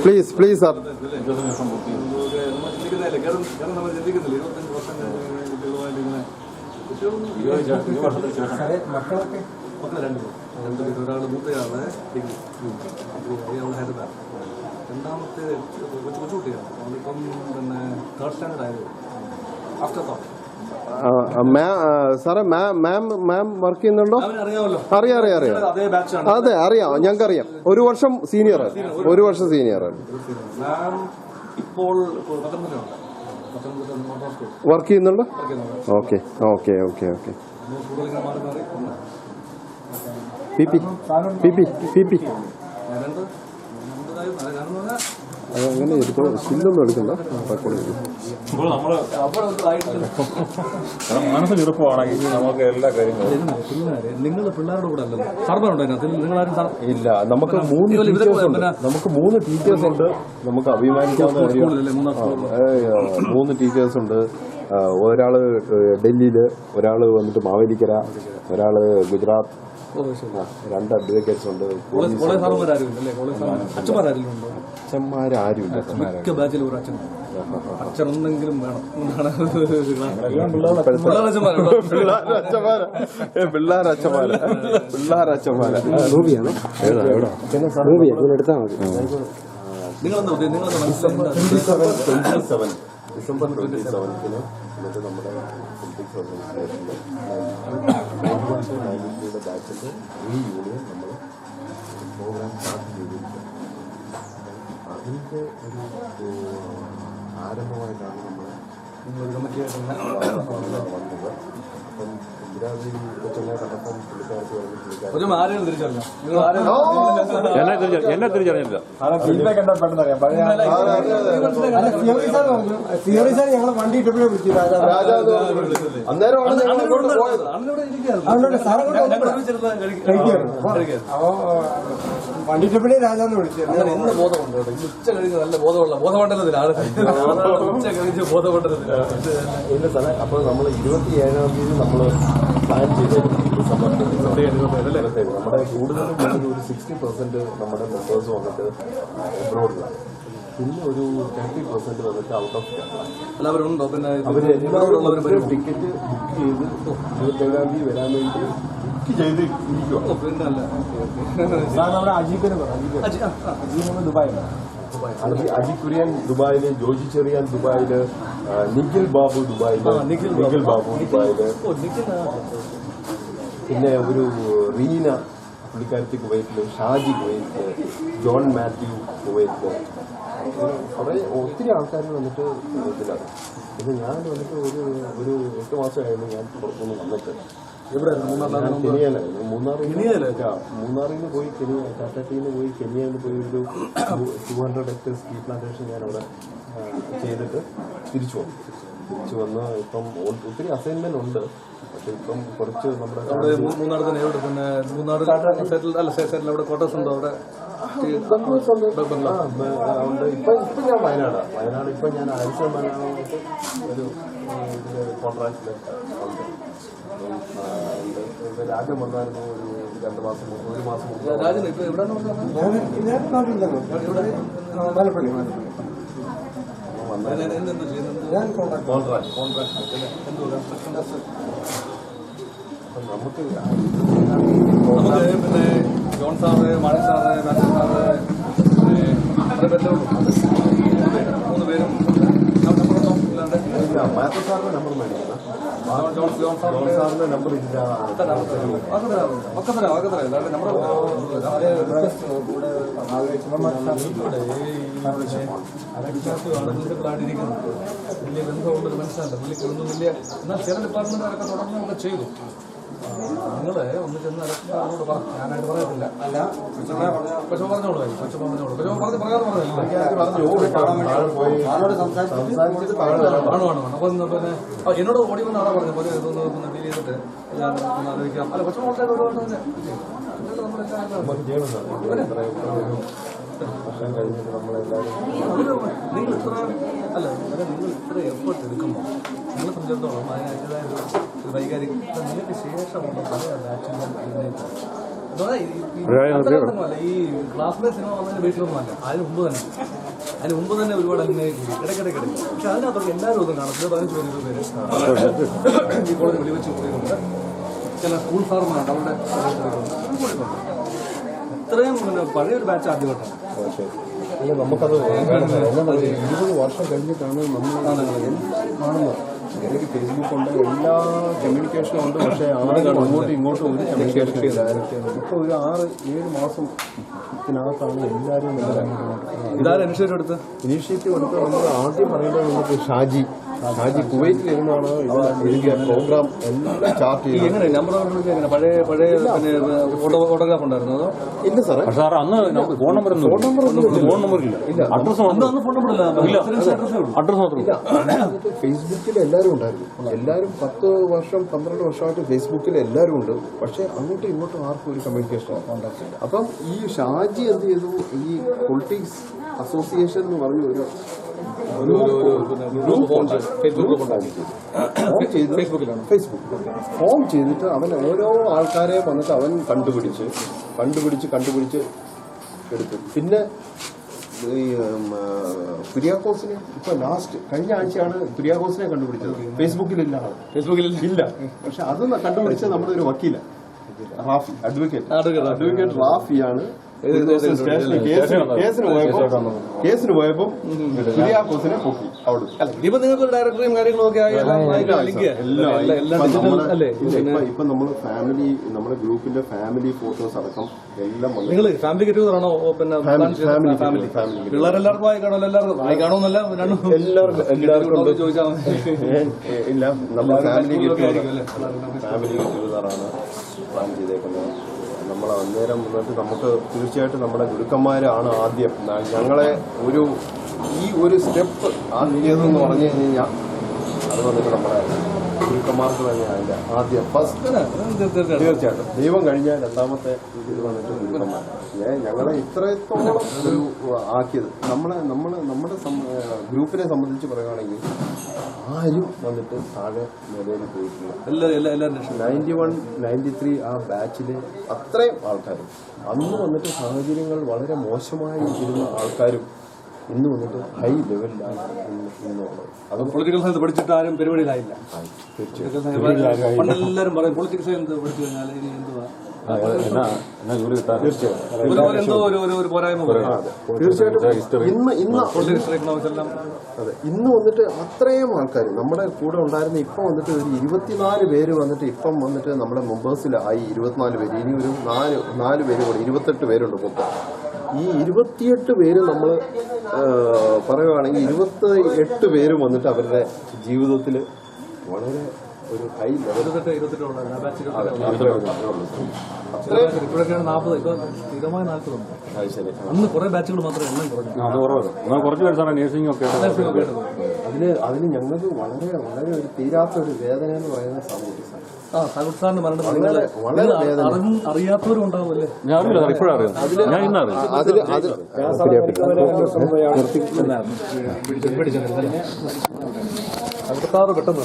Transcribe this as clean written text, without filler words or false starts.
Please please sir. മക്കളൊക്കെ ഒരാൾ മൂത്തയാണ് രണ്ടാമത്തെ കൊച്ചുകുട്ടിയാണ് അവളിപ്പം പിന്നെ 3rd സ്റ്റാൻഡേർഡ് ആയത് ആഫ്റ്റർ തോട്ട്. സാറേ മാം വർക്ക് ചെയ്യുന്നുണ്ടോ? അറിയാം അതെ അറിയാം, ഞങ്ങൾക്കറിയാം. ഒരു വർഷം സീനിയറാണ്. വർക്ക് ചെയ്യുന്നുണ്ടോ? ഓക്കെ. പി അതങ്ങനെ എടുത്തോ, സ്കില്ലൊന്നും എടുക്കണ്ട. മനസ്സ് ചെറുപ്പമാണെങ്കിൽ നമുക്ക് എല്ലാ കാര്യങ്ങളും. നിങ്ങൾ പിള്ളേരുടെ കൂടെ അല്ലല്ലോ സർവറുണ്ടോ? ഇല്ല, നമുക്ക് 3 ടീച്ചേഴ്സ് ഉണ്ട്. നമുക്ക് അഭിമാനിക്കാവുന്ന 3 ടീച്ചേഴ്സ് ഉണ്ട്. ഒരാള് ഡൽഹിയില്, ഒരാള് വന്നിട്ട് മാവേലിക്കര, ഒരാള് ഗുജറാത്ത്, 2 അഡ്വക്കേറ്റ്സ് ഉണ്ട്. അച്ഛന്മാരാരുമില്ല. അച്ഛനെന്തെങ്കിലും വേണം. പിള്ളേരച്ഛന്മാര് മൂവിയാണ്. എടുത്താൽ മതി. ഡിസംബർ 27 എന്നിട്ട് നമ്മുടെ പൊളിറ്റിക്സ് ഓർഗനൈസേഷൻ്റെ ബാച്ചിൻ്റെ യൂണിയൻ നമ്മൾ പ്രോഗ്രാം സ്റ്റാർട്ട് ചെയ്തിരിക്കുന്നത്. അതിൻ്റെ ഒരു ആരംഭമായിട്ടാണ് നമ്മൾ വന്നത്. അപ്പം ഇന്ദിരാദേവി കൊച്ചമ്മ കണ്ടപ്പം പുള്ളിക്കാർക്ക് എന്നെ തിരിച്ചറിഞ്ഞില്ല. ഞങ്ങൾ വണ്ടി ഇട്ടപ്പോഴേ വിളിച്ചു. വണ്ടി ഇട്ടപ്പോഴേ രാജാന്ന് വിളിച്ചു. ഇന്ന് ബോധമുണ്ട്. ഉച്ച കഴിഞ്ഞ് നല്ല ബോധമണ്ഡലത്തിലാണ്. ഇല്ല സാറേ, അപ്പോൾ നമ്മൾ 27-ാം തീയതി നമ്മൾ പ്ലാൻ ചെയ്തായിരുന്നു. നമ്മുടെ കൂടുതലും ഒരു 60% നമ്മുടെ മെമ്പേഴ്സ് വന്നിട്ട് എബ്രോഡിലാണ്. പിന്നെ ഒരു 30% വന്നിട്ട് ഔട്ട് ഓഫ് കേരള. എല്ലാവരുണ്ടോ? പിന്നെ അവരെല്ലാവരും ടിക്കറ്റ് ബുക്ക് ചെയ്ത് 27-ാം തീയതി വരാൻ വേണ്ടി ബുക്ക് ചെയ്ത് ഇരിക്കുക. അജി കുര്യൻ ദുബായില്, ജോജി ചെറിയാൻ ദുബായില്, നിഖിൽ ബാബു ദുബായില്, പിന്നെ ഒരു റീന പുള്ളിക്കാരത്തി കുവൈറ്റില്, ഷാജി കുവൈറ്റില്, ജോൺ മാത്യു കുവൈറ്റില്, അവിടെ ഒത്തിരി ആൾക്കാർ വന്നിട്ട് ഇതിലാണ്. പിന്നെ ഞാൻ വന്നിട്ട് ഒരു 8 മാസമായിരുന്നു ഞാൻ പുറത്തുനിന്ന് വന്നിട്ട്. കെനിയയിലായിരുന്നു. മൂന്നാറിൽ നിന്ന് പോയി ടാറ്റയിൽ നിന്ന് പോയി കെനിയയിൽ പോയി ഒരു 200 hectares ടീ പ്ലാന്റേഷൻ ഞാൻ അവിടെ ചെയ്തിട്ട് തിരിച്ചു വന്ന് ഇപ്പം ഒത്തിരി അസൈൻമെന്റ് ഉണ്ട്. പക്ഷെ ഇപ്പം കുറച്ച് നമ്മുടെ മൂന്നാർ തന്നെ പിന്നെ മൂന്നാർ അവിടെ ക്വാർട്ടേഴ്സ് ഉണ്ടോ? അവിടെ ഉണ്ട്. ഇപ്പം ഞാൻ വയനാട് ഇപ്പം ഞാൻ ആഴ്ചമായിട്ട് ഒരു കോൺട്രാക്റ്റിലൊക്കെ ഉണ്ട്. രാജ്യം വന്നായിരുന്നു ഒരു 2 മാസം മുമ്പ്, 1 മാസം മുമ്പ്. രാജൻ ഇപ്പൊ എവിടെ നമുക്ക് പിന്നെ John sir, Mani sir, Rajan sir, 3 പേരും മാത്യു സാറിന്റെ നമ്പർ മേടിക്കണം. സാറിന്റെ നമ്പർ ഇല്ല. വലിയ ബന്ധമുള്ളൊരു മനസ്സിലാണ്ട് പുള്ളിക്ക് ഒന്നും വലിയ. എന്നാൽ ചില ഡിപ്പാർട്ട്മെന്റുകാരൊക്കെ തുടർന്ന് നമുക്ക് ചെയ്തു. നിങ്ങള് ഒന്ന് ചെന്ന് അവരോട് പറ. ഞാനായിട്ട് പറയത്തില്ല. അല്ല പക്ഷെ പറഞ്ഞോളൂ. അപ്പൊ പിന്നെ എന്നോട് ഓടി വന്ന ആളാ പറഞ്ഞു പോലെ ഇതൊന്ന് ഡീൽ ചെയ്തിട്ട് എല്ലാവരും ഒന്ന് ആലോചിക്കാം. അല്ല പക്ഷെ നിങ്ങൾ ഇത്ര എഫേർട്ട് എടുക്കുമ്പോൾ നിങ്ങളെ സംബന്ധിച്ചിടത്തോളം അതിനതിൻ്റെതായ ഒരു വൈകാരിക നിങ്ങൾക്ക് ശേഷമുള്ള പല ബാച്ചുകളും ഈ ക്ലാസ്സിലെ സിനിമ വന്നതിന് വീട്ടിലൊന്നും അല്ല, അതിന് മുമ്പ് തന്നെ ഒരുപാട് അങ്ങനെ ഇടയ്ക്കിടയ്ക്ക് പക്ഷെ അതിനകത്തൊക്കെ എല്ലാവരും ഒന്നും കാണത്തില്ല. 15-20 പേര് ഈ കോളേജ് വെളിവെച്ച് പോയിട്ടുണ്ട്. ചില സ്കൂൾ സാറുമാരുണ്ട്, അവരുടെ ഇത്രയും പഴയൊരു ബാച്ച് ആദ്യമായിട്ടാണ്. അല്ല നമുക്കത് 20 വർഷം കഴിഞ്ഞിട്ടാണ് നമ്മൾ എല്ലാവരും കാണുന്നത്. എനിക്ക് ഫേസ്ബുക്ക് ഉണ്ട്, എല്ലാ കമ്മ്യൂണിക്കേഷനും ഉണ്ട്, പക്ഷേ ആളുകൾ അങ്ങോട്ടും ഇങ്ങോട്ടും ഒരു കമ്മ്യൂണിക്കേഷൻ ഇല്ല. ഇപ്പോൾ ഒരു 6-7 മാസത്തിനകത്താണ് എല്ലാവരും ഇതാരും ഇനിഷ്യേറ്റീവ് എടുത്ത് നമ്മൾ ആദ്യം പറയേണ്ടത് നമുക്ക് ഷാജി കുവൈറ്റിൽ ഇരുന്നാണ് എഴുതിയ പ്രോഗ്രാം എല്ലാം ചാർട്ട് ചെയ്ത്. എങ്ങനെ നമ്പർ പഴയ പിന്നെ ഫോട്ടോഗ്രാഫ് ഉണ്ടായിരുന്നു അതോ? ഇല്ല സാറേ, പക്ഷെ സാർ അന്ന് ഫോൺ നമ്പർ ഇല്ല, അഡ്രസ് അന്ന് ഫോൺ നമ്പർ ഇല്ല, അഡ്രസ് മാത്രമല്ല. ഫേസ്ബുക്കിൽ എല്ലാവരും ഉണ്ടായിരുന്നു. എല്ലാവരും 10 വർഷം 12 വർഷമായിട്ട് ഫേസ്ബുക്കിൽ എല്ലാവരും ഉണ്ട്. പക്ഷെ അങ്ങോട്ടും ഇങ്ങോട്ടും ആർക്കും ഒരു കമ്മ്യൂണിക്കേഷൻ ഉണ്ടാക്കില്ല. അപ്പം ഈ ഷാജി എന്ത് ചെയ്തു, ഈ പൊളിറ്റിക്സ് അസോസിയേഷൻ എന്ന് പറഞ്ഞ ഒരു ഫേസ്ബുക്ക് ഫോം ചെയ്തിട്ട് അവൻ ഓരോ ആൾക്കാരെ വന്നിട്ട് അവൻ കണ്ടുപിടിച്ച് എടുത്തു. പിന്നെ ഈ കുര്യാക്കോസിനെ ഇപ്പൊ ലാസ്റ്റ് കഴിഞ്ഞ ആഴ്ചയാണ് കുര്യാക്കോസിനെ കണ്ടുപിടിച്ചത്. ഫേസ്ബുക്കിലില്ല, പക്ഷെ അത് കണ്ടുപിടിച്ചത് നമ്മുടെ ഒരു വക്കീല റാഫി, അഡ്വക്കേറ്റ് റാഫിയാണ്. കേസിന് പോയപ്പോ കുര്യാക്കോസിനെ പൊക്കി അവിടെ. ഇപ്പൊ നിങ്ങൾക്ക് ഡയറക്ടറിയും കാര്യങ്ങളും ഒക്കെ ഇപ്പൊ നമ്മള് ഫാമിലി, നമ്മുടെ ഗ്രൂപ്പിന്റെ ഫാമിലി ഫോട്ടോസ് അടക്കം എല്ലാം നിങ്ങൾ ഫാമിലി ഗെറ്റുഗതറാണോ? പിന്നെ ഫാമിലി പിള്ളേരെല്ലാവർക്കും ആയി കാണുമല്ലോ? എല്ലാവർക്കും ആയി കാണുമെന്നല്ല, എല്ലാവർക്കും ചോദിച്ചാൽ ഇല്ല. നമ്മൾ ഫാമിലി ഗെറ്റുഗതറാണ് പ്ലാൻ ചെയ്തേക്കുന്നത്. നമ്മൾ അന്നേരം വന്നിട്ട് നമുക്ക് തീർച്ചയായിട്ടും നമ്മുടെ ഗുരുക്കന്മാരാണ് ആദ്യം ഞങ്ങളെ ഈ ഒരു സ്റ്റെപ്പ് ആദ്യതെന്ന് പറഞ്ഞു കഴിഞ്ഞാൽ അത് വന്നിട്ട് നമ്മുടെ ഗുരുക്കന്മാർക്ക് തന്നെയാണ് ആദ്യം ഫസ്റ്റ്. തീർച്ചയായിട്ടും ദൈവം കഴിഞ്ഞാൽ രണ്ടാമത്തെ ഇത് വന്നിട്ട് ഗുരുക്കന്മാർ. ഞങ്ങളെ ഇത്രത്തോളം ഒരു ആക്കിയത് നമ്മുടെ ഗ്രൂപ്പിനെ സംബന്ധിച്ച് പറയുകയാണെങ്കിൽ ആരും വന്നിട്ട് താഴെ നിലയിൽ പോയിട്ടില്ല. 91, 93 ആ ബാച്ചില് അത്രയും ആൾക്കാരും അന്ന് വന്നിട്ട് സാഹചര്യങ്ങൾ വളരെ മോശമായി ഇരുന്ന ആൾക്കാരും ഇന്ന് വന്നിട്ട് ഹൈ ലെവലിലാണ് ഇന്നുള്ളത്. അത് പൊളിറ്റിക്കൽ സയൻസ് പഠിച്ചിട്ട് ആരും പരിപാടിയിലായില്ല. പണ്ടെല്ലാരും പറയും പൊളിറ്റിക്കൽ സയൻസ് പഠിച്ചു കഴിഞ്ഞാൽ ഇനി എന്തുവാ ഇന്ന് വന്നിട്ട് അത്രയും ആൾക്കാർ നമ്മുടെ കൂടെ ഉണ്ടായിരുന്ന ഇപ്പം വന്നിട്ട് ഒരു 24 പേര് വന്നിട്ട് ഇപ്പം വന്നിട്ട് നമ്മുടെ മെമ്പേഴ്സിലായി 24 പേര്. ഇനി ഒരു 4 പേര് കൂടെ 28 പേരുണ്ട് മൊത്തം. ഈ 28 പേര് നമ്മൾ പറയുകയാണെങ്കിൽ 28 പേരും വന്നിട്ട് അവരുടെ ജീവിതത്തിൽ വളരെ ഒരു ഹൈ ലെവൽ. അന്ന് കുറെ ബാച്ചുകൾ മാത്രമേ എണ്ണം കുറച്ച് പേര് നേഴ്സിംഗ് ഒക്കെ അതിന് ഞങ്ങൾക്ക് വളരെ വളരെ ഒരു തീരാത്ത ഒരു വേദന എന്ന് പറയുന്ന സാറിന് അറിയാത്തവരും ഉണ്ടാവുമല്ലേ? ഞാൻ അറിയില്ല സാർ, ഇപ്പോഴാണ് അറിയാം. ഞാൻ ഇന്നറിയാം. പെട്ടെന്ന്